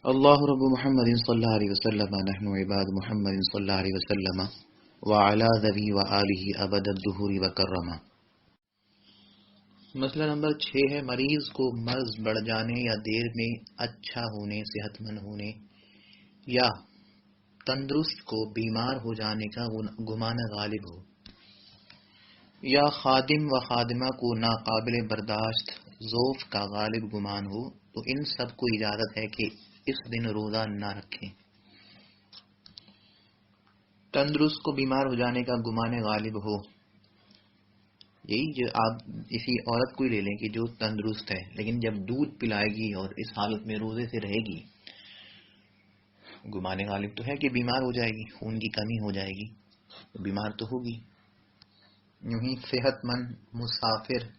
اللہ رب محمد صلی اللہ علیہ وسلم نحن عباد محمد صلی اللہ علیہ وسلم وعلی ذوی وآلہ ابد الدہور وکرما۔ مسئلہ نمبر 6 ہے مریض کو مرض بڑھ جانے یا دیر میں اچھا ہونے، صحت مند ہونے یا تندرست کو بیمار ہو جانے کا گمان غالب ہو، یا خادم و خادمہ کو ناقابل برداشت ضعف کا غالب گمان ہو، تو ان سب کو اجازت ہے کہ اس دن روزہ نہ رکھیں۔ تندرست کو بیمار ہو جانے کا گمان غالب ہو، یہی جو آپ اسی عورت کو ہی لے لیں کہ جو تندرست ہے لیکن جب دودھ پلائے گی اور اس حالت میں روزے سے رہے گی، گمان غالب تو ہے کہ بیمار ہو جائے گی، خون کی کمی ہو جائے گی، تو بیمار تو ہوگی۔ یوں ہی صحت مند مسافر،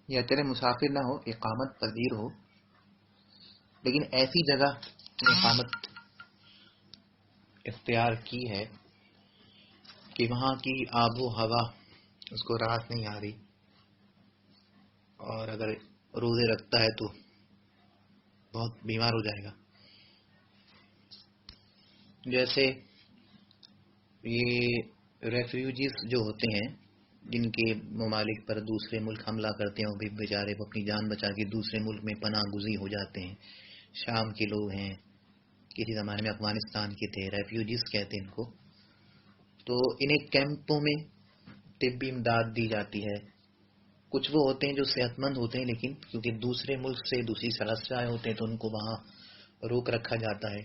یا چلے مسافر نہ ہو، اقامت پذیر ہو لیکن ایسی جگہ اقامت اختیار کی ہے کہ وہاں کی آب و ہوا اس کو راحت نہیں آ رہی، اور اگر روزے رکھتا ہے تو بہت بیمار ہو جائے گا۔ جیسے یہ ریفیوجیز جو ہوتے ہیں جن کے ممالک پر دوسرے ملک حملہ کرتے ہیں، وہ بھی بیچارے اپنی جان بچا کے دوسرے ملک میں پناہ گزین ہو جاتے ہیں۔ شام کے لوگ ہیں، کسی زمانے میں افغانستان کے تھے، ریفیوجیز کہتے ہیں ان کو، تو انہیں کیمپوں میں طبی امداد دی جاتی ہے۔ کچھ وہ ہوتے ہیں جو صحت مند ہوتے ہیں لیکن کیونکہ دوسرے ملک سے دوسری سرحد سے آئے ہوتے ہیں تو ان کو وہاں روک رکھا جاتا ہے۔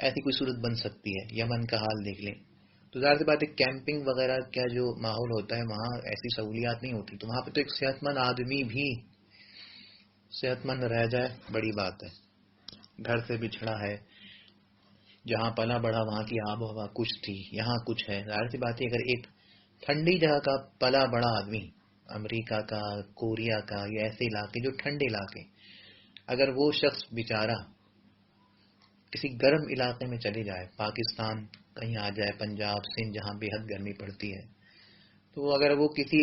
ایسی کوئی صورت بن سکتی ہے۔ یمن کا حال دیکھ لیں، تو ظاہر سی بات ہے کیمپنگ وغیرہ کا جو ماحول ہوتا ہے وہاں ایسی سہولیات نہیں ہوتی، تو وہاں پہ تو ایک صحت مند آدمی بھی صحت مند رہ جائے بڑی بات ہے۔ گھر سے بچھڑا ہے، جہاں پلا بڑھا وہاں کی آب و ہوا کچھ تھی، یہاں کچھ ہے۔ ظاہر سی بات ہے اگر ایک ٹھنڈی جگہ کا پلا بڑا آدمی، امریکہ کا، کوریا کا، یا ایسے علاقے جو ٹھنڈے علاقے، اگر وہ شخص بیچارہ کسی گرم علاقے میں چلے جائے، پاکستان کہیں آ جائے، پنجاب سندھ جہاں بے حد گرمی پڑتی ہے، تو اگر وہ کسی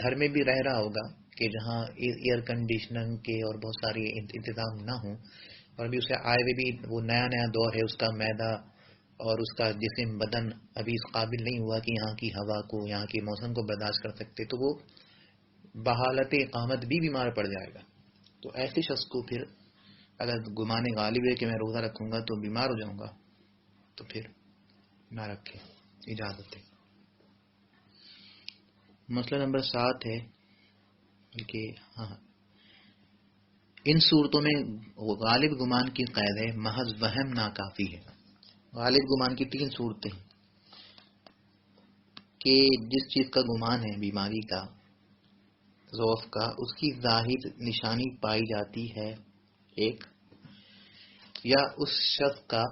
گھر میں بھی رہ رہا ہوگا کہ جہاں ایئر کنڈیشننگ کے اور بہت سارے انتظام نہ ہوں، اور ابھی اسے آئے ہوئے بھی وہ نیا نیا دور ہے، اس کا معدہ اور اس کا جسم بدن ابھی اس قابل نہیں ہوا کہ یہاں کی ہوا کو، یہاں کے موسم کو برداشت کر سکتے، تو وہ بحالت اقامت بھی بیمار پڑ جائے گا۔ تو ایسے شخص کو پھر اگر گمان غالب ہے کہ میں روزہ رکھوں گا تو بیمار ہو جاؤں گا، تو پھر نہ رکھے، اجازت ہے۔ مسئلہ نمبر 7 ہے کہ ان صورتوں میں غالب گمان کی قید ہے، محض وہم ناکافی ہے۔ غالب گمان کی 3 صورتیں ہیں کہ جس چیز کا گمان ہے، بیماری کا، ضعف کا، اس کی ظاہر نشانی پائی جاتی ہے ایک، یا اس شخص کا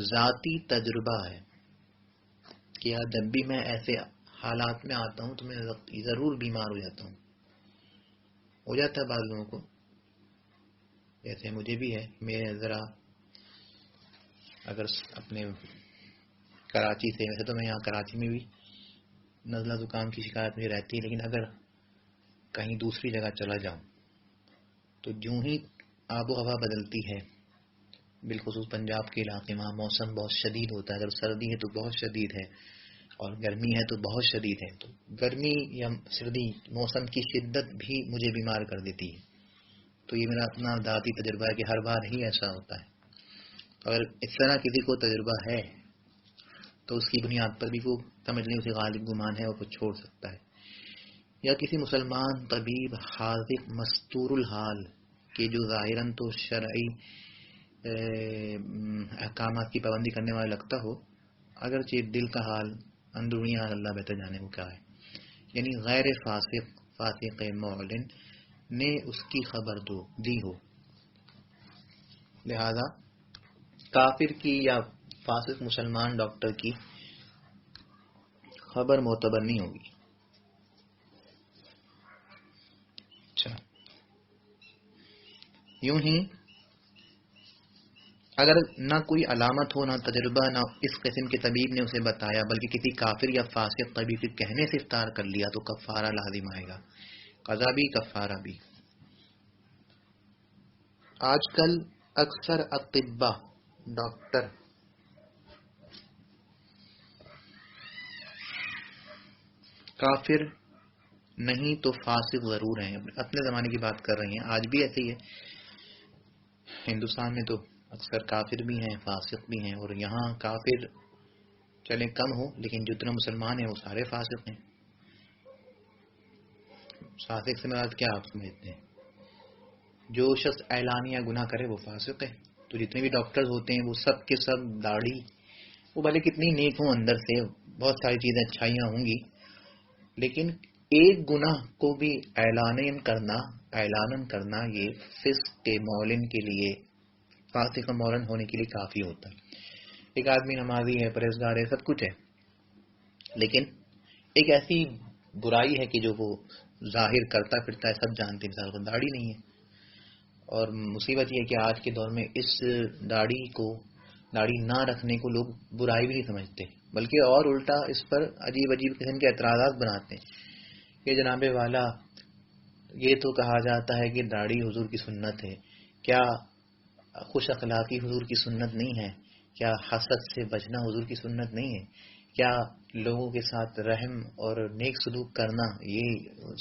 ذاتی تجربہ ہے کہ جب بھی میں ایسے حالات میں آتا ہوں تو میں ضرور بیمار ہو جاتا ہوں۔ ہو جاتا ہے بعض لوگوں کو، جیسے مجھے بھی ہے۔ میں ذرا اگر اپنے کراچی سے، ویسے تو میں یہاں کراچی میں بھی نزلہ زکام کی شکایت مجھے رہتی ہے، لیکن اگر کہیں دوسری جگہ چلا جاؤں تو جو ہی آب و ہوا بدلتی ہے، بالخصوص پنجاب کے علاقے، وہاں موسم بہت شدید ہوتا ہے، اگر سردی ہے تو بہت شدید ہے اور گرمی ہے تو بہت شدید ہے، تو گرمی یا سردی موسم کی شدت بھی مجھے بیمار کر دیتی ہے۔ تو یہ میرا اپنا ذاتی تجربہ ہے کہ ہر بار ہی ایسا ہوتا ہے۔ اگر اس طرح کسی کو تجربہ ہے تو اس کی بنیاد پر بھی وہ سمجھ لیں اسے غالب گمان ہے اور وہ چھوڑ سکتا ہے۔ یا کسی مسلمان طبیب حاذق مستور الحال کہ جو ظاہراً تو شرعی احکامات کی پابندی کرنے والا لگتا ہو، اگرچہ دل کا حال، اندرونی حال اللہ بہتر جانے وہ کیا ہے، یعنی غیر فاسق معلن نے اس کی خبر دی ہو، لہذا کافر کی یا فاسق مسلمان ڈاکٹر کی خبر معتبر نہیں ہوگی۔ اچھا، یوں ہی اگر نہ کوئی علامت ہو، نہ تجربہ، نہ اس قسم کے طبیب نے اسے بتایا، بلکہ کسی کافر یا فاسق طبیب کے کہنے سے افطار کر لیا، تو کفارہ لازم آئے گا، قضا بھی کفارہ بھی۔ آج کل اکثر اطباء ڈاکٹر کافر نہیں تو فاسق ضرور ہیں. اپنے زمانے کی بات کر رہے ہیں، آج بھی ایسے ہی ہے. ہندوستان میں تو اکثر کافر بھی ہیں، فاسق بھی ہیں، اور یہاں کافر چلے کم ہو لیکن جتنے مسلمان ہیں وہ سارے فاسق ہیں. فاسق سے مراد کیا آپ سمجھتے ہیں؟ جو شخص اعلانیہ گناہ کرے وہ فاسق ہے. تو جتنے بھی ڈاکٹرز ہوتے ہیں وہ سب کے سب داڑھی، وہ بھلے کتنی نیک ہوں اندر سے، بہت ساری چیزیں اچھائیاں ہوں گی، لیکن ایک گناہ کو بھی اعلانن کرنا یہ فسق کے معلن کے لیے، فاسق معلن ہونے کے لیے کافی ہوتا ہے. ایک آدمی نمازی ہے، پرہیزگار ہے، سب کچھ ہے، لیکن ایک ایسی برائی ہے کہ جو وہ ظاہر کرتا پھرتا ہے، سب جانتے ہیں، مثال کو داڑھی نہیں ہے. اور مصیبت یہ ہے کہ آج کے دور میں اس داڑھی نہ رکھنے کو لوگ برائی بھی نہیں سمجھتے، بلکہ اور الٹا اس پر عجیب عجیب قسم کے اعتراضات بناتے ہیں کہ جناب والا یہ تو کہا جاتا ہے کہ داڑھی حضور کی سنت ہے، کیا خوش اخلاقی حضور کی سنت نہیں ہے؟ کیا حسد سے بچنا حضور کی سنت نہیں ہے؟ کیا لوگوں کے ساتھ رحم اور نیک سلوک کرنا یہ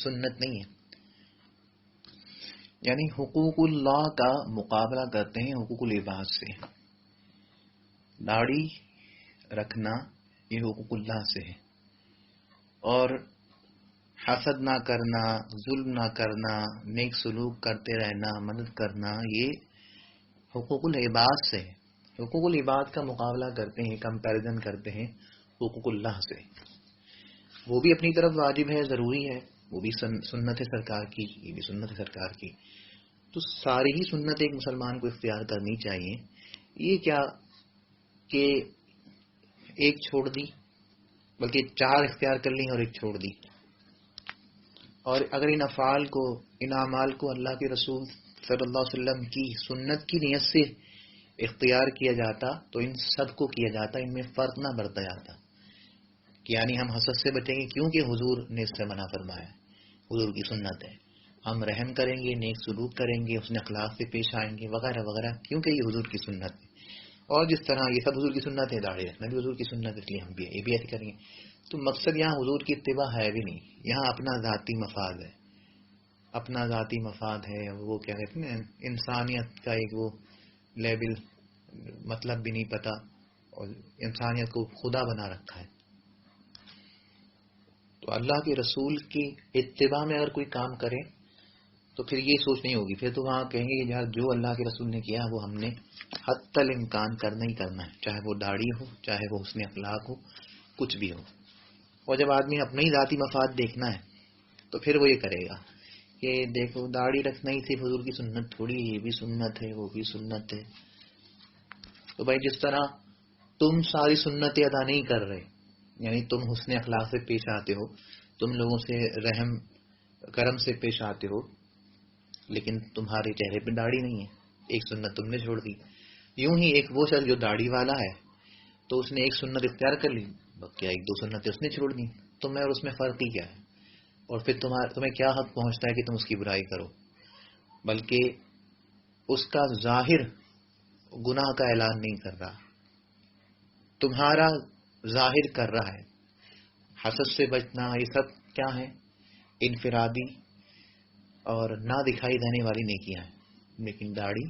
سنت نہیں ہے؟ یعنی حقوق اللہ کا مقابلہ کرتے ہیں حقوق العباد سے. داڑھی رکھنا یہ حقوق اللہ سے ہے، اور حسد نہ کرنا، ظلم نہ کرنا، نیک سلوک کرتے رہنا، مدد کرنا یہ حقوق العباد سے ہے. حقوق العباد کا مقابلہ کرتے ہیں، کمپیریزن کرتے ہیں حقوق اللہ سے. وہ بھی اپنی طرف واجب ہے، ضروری ہے، وہ بھی سنت ہے سرکار کی، یہ بھی سنت ہے سرکار کی. تو ساری ہی سنت ایک مسلمان کو اختیار کرنی چاہیے. یہ کیا کہ ایک چھوڑ دی، بلکہ 4 اختیار کر لی اور ایک چھوڑ دی. اور اگر ان افعال کو، ان اعمال کو اللہ کے رسول صلی اللہ علیہ وسلم کی سنت کی نیت سے اختیار کیا جاتا تو ان سب کو کیا جاتا، ان میں فرق نہ برتا جاتا. یعنی ہم حسد سے بچیں گے کیونکہ حضور نے اس سے منع فرمایا، حضور کی سنت ہے. ہم رحم کریں گے، نیک سلوک کریں گے، حسن اخلاق سے پیش آئیں گے، وغیرہ وغیرہ، کیونکہ یہ حضور کی سنت ہے. اور جس طرح یہ سب حضور کی سنت ہے، داڑھی رکھنا بھی حضور کی سنت ہے، اس لیے ہم بھی یہ بھی ایسے کریں گے. تو مقصد یہاں حضور کی اتباع ہے بھی نہیں، یہاں اپنا ذاتی مفاد ہے، اپنا ذاتی مفاد ہے. وہ کیا کہتے ہیں، انسانیت کا ایک وہ لیبل، مطلب بھی نہیں پتا، اور انسانیت کو خدا بنا رکھا ہے. تو اللہ کے رسول کی اتباع میں اگر کوئی کام کرے تو پھر یہ سوچ نہیں ہوگی، پھر تو وہاں کہیں گے کہ یار جو اللہ کے رسول نے کیا وہ ہم نے حتی الامکان کرنا ہی کرنا ہے، چاہے وہ داڑھی ہو، چاہے وہ حسن اخلاق ہو، کچھ بھی ہو. اور جب آدمی اپنا ہی ذاتی مفاد دیکھنا ہے تو پھر وہ یہ کرے گا کہ دیکھو داڑھی رکھنا ہی صرف حضور کی سنت تھوڑی، یہ بھی سنت ہے، وہ بھی سنت ہے. تو بھائی جس طرح تم ساری سنتیں ادا نہیں کر رہے، یعنی تم حسن اخلاق سے پیش آتے ہو، تم لوگوں سے رحم کرم سے پیش آتے ہو، لیکن تمہارے چہرے پہ داڑھی نہیں ہے، ایک سنت تم نے چھوڑ دی. یوں ہی ایک وہ شخص جو داڑھی والا ہے تو اس نے ایک سنت اختیار کر لی، کیا 1-2 سنتیں اس نے چھوڑ دی. تمہیں اور اس میں فرق ہی کیا ہے؟ اور پھر تمہیں کیا حق پہنچتا ہے کہ تم اس کی برائی کرو؟ بلکہ اس کا ظاہر گناہ کا اعلان نہیں کر رہا، تمہارا ظاہر کر رہا ہے. حسد سے بچنا یہ سب کیا ہے؟ انفرادی اور نہ دکھائی دینے والی نیکیاں ہیں. لیکن داڑھی،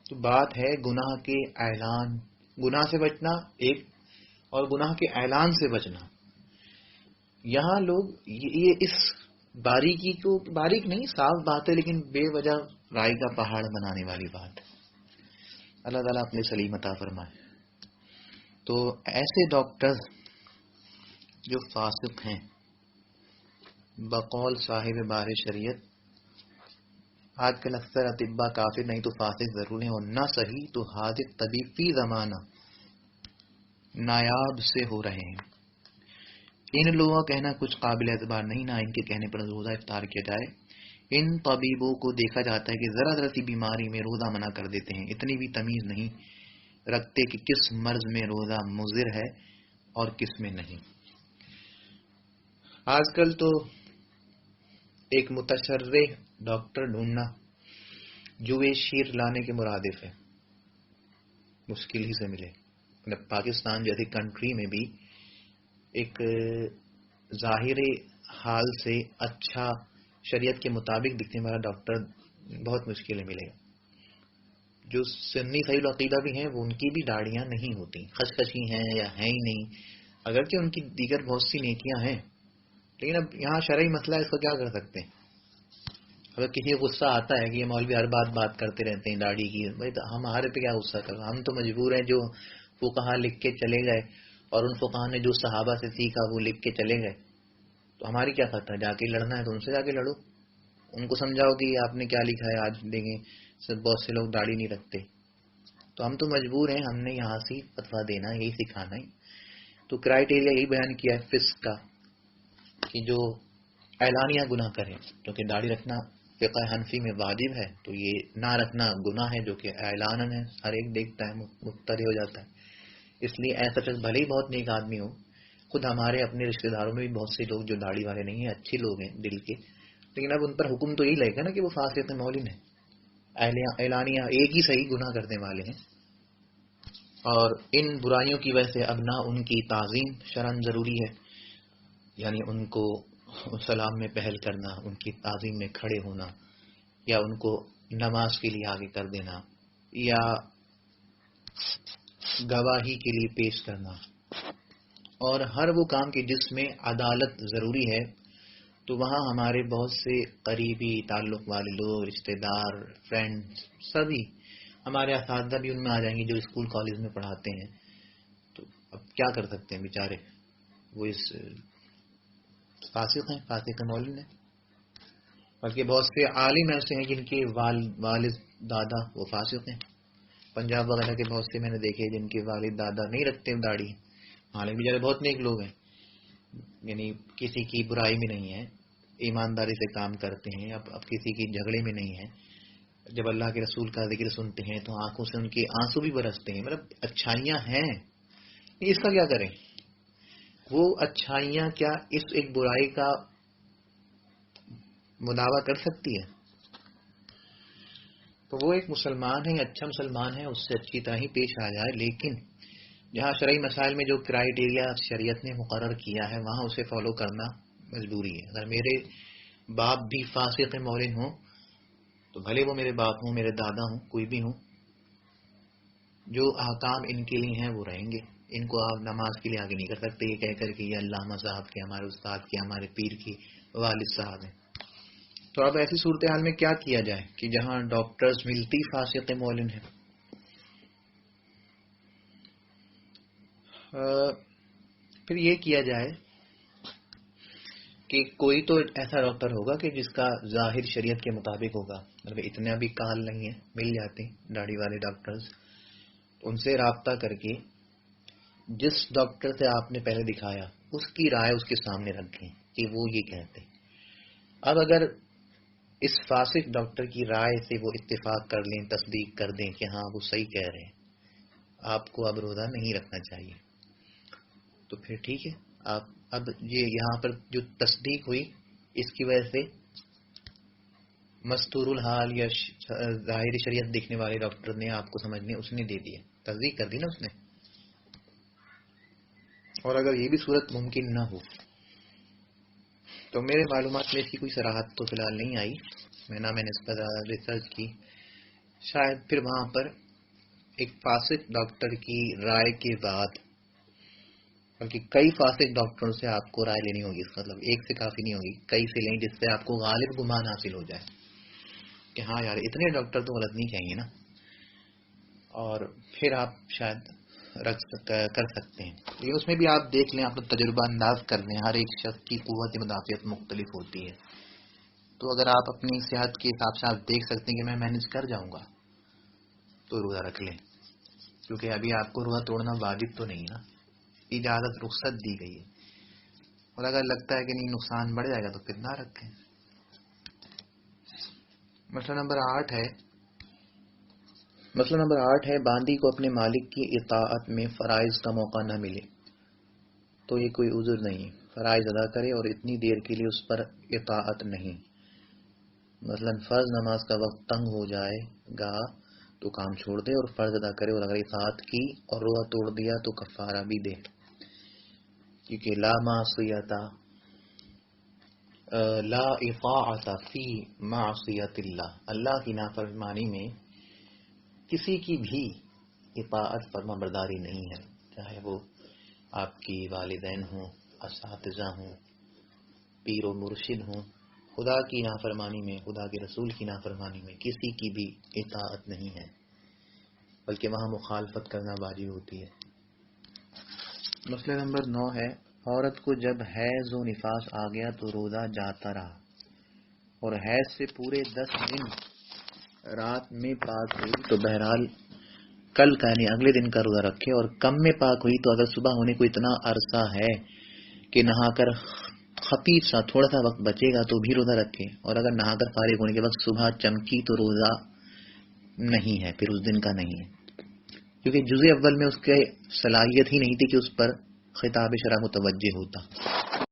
تو بات ہے گناہ کے اعلان، گناہ سے بچنا ایک، اور گناہ کے اعلان سے بچنا. یہاں لوگ یہ اس باریکی کو، باریک نہیں صاف بات ہے لیکن بے وجہ رائی کا پہاڑ بنانے والی بات ہے. اللہ تعالیٰ اپنے سلیم عطا فرمائے. تو ایسے ڈاکٹر جو فاسق ہیں بقول صاحب بار شریعت، آج کل اکثر اطباء کافر نہیں تو فاسق ضرور ہیں، اور نہ صحیح تو حاذق طبیب فی زمانہ نایاب سے ہو رہے ہیں. ان لوگوں کا کہنا کچھ قابل اعتبار نہیں، نہ ان کے کہنے پر روزہ افطار کیا جائے. ان طبیبوں کو دیکھا جاتا ہے کہ ذرا ذرا سی بیماری میں روزہ منع کر دیتے ہیں، اتنی بھی تمیز نہیں رکھتے کہ کس مرض میں روزہ مضر ہے اور کس میں نہیں. آج کل تو ایک متشرع ڈاکٹر ڈھونڈنا جوئے شیر لانے کے مرادف ہے، مشکل ہی سے ملے. مطلب پاکستان جیسی کنٹری میں بھی ایک ظاہر حال سے اچھا شریعت کے مطابق دکھنے والا ڈاکٹر بہت مشکل ہے ملے گا. جو سنی صحیح العقیدہ بھی ہیں وہ ان کی بھی داڑیاں نہیں ہوتی، خشخشی ہیں یا ہیں ہی نہیں، اگرچہ ان کی دیگر بہت سی نیکیاں ہیں، لیکن اب یہاں شرعی مسئلہ ہے، اس کو کیا کر سکتے ہیں. اگر کسی کو غصہ آتا ہے کہ یہ مولوی ہر بات کرتے رہتے ہیں داڑھی کی، بھائی تو ہمارے پہ کیا غصہ کر، ہم تو مجبور ہیں. جو فقہا لکھ کے چلے گئے اور ان فقہا نے جو صحابہ سے سیکھا وہ لکھ کے چلے گئے، تو ہماری کیا خطا ہے. جا کے لڑنا ہے تو ان سے جا کے لڑو، ان کو سمجھاؤ کہ آپ نے کیا لکھا ہے. آج دیکھیں بہت سے لوگ داڑھی نہیں رکھتے، تو ہم تو مجبور ہیں، ہم نے یہاں سے فتویٰ دینا، یہی سکھانا ہے. تو کرائٹیریا یہی بیان کیا ہے فسق کا کہ جو اعلانیہ گناہ کرے، کیونکہ داڑھی رکھنا فقہ حنفی میں واجب ہے، تو یہ نہ رکھنا گناہ ہے جو کہ اعلاناً ہے، ہر ایک دیکھتا ہے، مطلع ہو جاتا ہے. اس لیے ایسا شخص بھلے ہی بہت نیک آدمی ہو، خود ہمارے اپنے رشتہ داروں میں بھی بہت سے لوگ جو داڑھی والے نہیں ہیں، اچھے لوگ ہیں دل کے، لیکن اب ان پر حکم تو یہی لگے گا نا کہ وہ فاسق مولن ہیں، اعلانیہ ایک ہی صحیح گناہ کرنے والے ہیں. اور ان برائیوں کی وجہ سے اب نہ ان کی تعظیم شرعاً ضروری ہے، یعنی ان کو سلام میں پہل کرنا، ان کی تعظیم میں کھڑے ہونا، یا ان کو نماز کے لیے آگے کر دینا، یا گواہی کے لیے پیش کرنا، اور ہر وہ کام کی جس میں عدالت ضروری ہے. تو وہاں ہمارے بہت سے قریبی تعلق والے لوگ، رشتہ دار، فرینڈ، سبھی ہمارے اساتذہ بھی ان میں آ جائیں گے جو اسکول کالج میں پڑھاتے ہیں. تو اب کیا کر سکتے ہیں بیچارے، وہ اس فاسق ہیں، فاسق مولن ہیں. بلکہ بہت سے عالم ایسے ہیں جن کے والد دادا وہ فاسق ہیں. پنجاب وغیرہ کے بہت سے میں نے دیکھے جن کے والد دادا نہیں رکھتے داڑھی، حالانکہ بیچارے بہت نیک لوگ ہیں، یعنی کسی کی برائی میں نہیں ہے، ایمانداری سے کام کرتے ہیں، اب کسی کی جھگڑے میں نہیں ہے. جب اللہ کے رسول کا ذکر سنتے ہیں تو آنکھوں سے ان کے آنسو بھی برستے ہیں. مطلب اچھائیاں ہیں، اس کا کیا کریں. وہ اچھائیاں کیا اس ایک برائی کا مداوع کر سکتی ہے. تو وہ ایک مسلمان ہے، اچھا مسلمان ہے، اس سے اچھی طرح ہی پیش آ جائے. لیکن جہاں شرعی مسائل میں جو کرائیٹیریا شریعت نے مقرر کیا ہے وہاں اسے فالو کرنا مجبوری ہے. اگر میرے باپ بھی فاسق مولن ہوں تو بھلے وہ میرے باپ ہوں، میرے دادا ہوں، کوئی بھی ہوں، جو احکام ان کے لیے ہیں وہ رہیں گے. ان کو آپ نماز کے لیے آگے نہیں کر سکتے یہ کہہ کر کہ یہ علامہ صاحب کے، ہمارے استاد کے، ہمارے پیر کی والد صاحب ہیں. تو اب ایسی صورتحال میں کیا کیا جائے کہ جہاں ڈاکٹرز ملتی فاسق مولن ہیں. پھر یہ کیا جائے کہ کوئی تو ایسا ڈاکٹر ہوگا کہ جس کا ظاہر شریعت کے مطابق ہوگا. مطلب اتنا بھی کال نہیں ہے، مل جاتے ہیں داڑھی والے ڈاکٹرز. ان سے رابطہ کر کے جس ڈاکٹر سے آپ نے پہلے دکھایا اس کی رائے اس کے سامنے رکھیں کہ وہ یہ کہتے ہیں. اب اگر اس فاسق ڈاکٹر کی رائے سے وہ اتفاق کر لیں، تصدیق کر دیں کہ ہاں وہ صحیح کہہ رہے ہیں، آپ کو اب روزہ نہیں رکھنا چاہیے، تو پھر ٹھیک ہے. آپ اب یہ یہاں پر جو تصدیق ہوئی اس کی وجہ سے مستور الحال یا ظاہری شریعت دیکھنے والے ڈاکٹر نے آپ کو سمجھنے اس نے دے دیا، تصدیق کر دی نا اس نے. اور اگر یہ بھی صورت ممکن نہ ہو تو میرے معلومات میں اس کی کوئی صراحت تو فی الحال نہیں آئی، میں نے اس پر ریسرچ کی، شاید پھر وہاں پر ایک فاسق ڈاکٹر کی رائے کے بعد، بلکہ کئی فاسق ڈاکٹروں سے آپ کو رائے لینی ہوگی. اس مطلب ایک سے کافی نہیں ہوگی، کئی سے لیں جس سے آپ کو غالب گمان حاصل ہو جائے کہ ہاں یار اتنے ڈاکٹر تو غلط نہیں کہیں گے نا، اور پھر آپ شاید کر سکتے ہیں. لیکن اس میں بھی آپ دیکھ لیں، آپ نے تجربہ انداز کر لیں، ہر ایک شخص کی قوت مدافعت مختلف ہوتی ہے. تو اگر آپ اپنی صحت کے حساب سے آپ دیکھ سکتے ہیں کہ میں مینج کر جاؤں گا تو روزہ رکھ لیں، کیونکہ ابھی آپ کو روزہ توڑنا واجب تو نہیں ہے نا، اجازت رخصت دی گئی ہے. اور اگر لگتا ہے کہ نہیں نقصان بڑھ جائے گا تو پھر نہ رکھیں. مسئلہ نمبر 8 ہے باندی کو اپنے مالک کی اطاعت میں فرائض کا موقع نہ ملے تو یہ کوئی عذر نہیں، فرائض ادا کرے اور اتنی دیر کے لیے اس پر اطاعت نہیں. مثلا فرض نماز کا وقت تنگ ہو جائے گا تو کام چھوڑ دے اور فرض ادا کرے، اور اگر اطاعت کی اور روزہ توڑ دیا تو کفارہ بھی دے، کیونکہ لا اطاعت فی معصیت اللہ کی نافرمانی میں کسی کی بھی اطاعت فرما برداری نہیں ہے، چاہے وہ آپ کی والدین ہوں، اساتذہ ہوں، پیر و مرشد ہوں۔ خدا کی نافرمانی میں، خدا کے رسول کی نافرمانی میں کسی کی بھی اطاعت نہیں ہے، بلکہ وہاں مخالفت کرنا واجب ہوتی ہے۔ مسئلہ نمبر 9 ہے، عورت کو جب حیض و نفاس آ گیا تو روزہ جاتا رہا اور حیض سے پورے 10 دن رات میں پاک ہوئی تو بہرحال کل کا یعنی اگلے دن کا روزہ رکھے، اور کم میں پاک ہوئی تو اگر صبح ہونے کو اتنا عرصہ ہے کہ نہا کر خفیف سا تھوڑا سا وقت بچے گا تو بھی روزہ رکھے، اور اگر نہا کر فارغ ہونے کے وقت صبح چمکی تو روزہ نہیں ہے، پھر اس دن کا نہیں ہے، کیونکہ جزء اول میں اس کے صلاحیت ہی نہیں تھی کہ اس پر خطاب شرع متوجہ ہوتا۔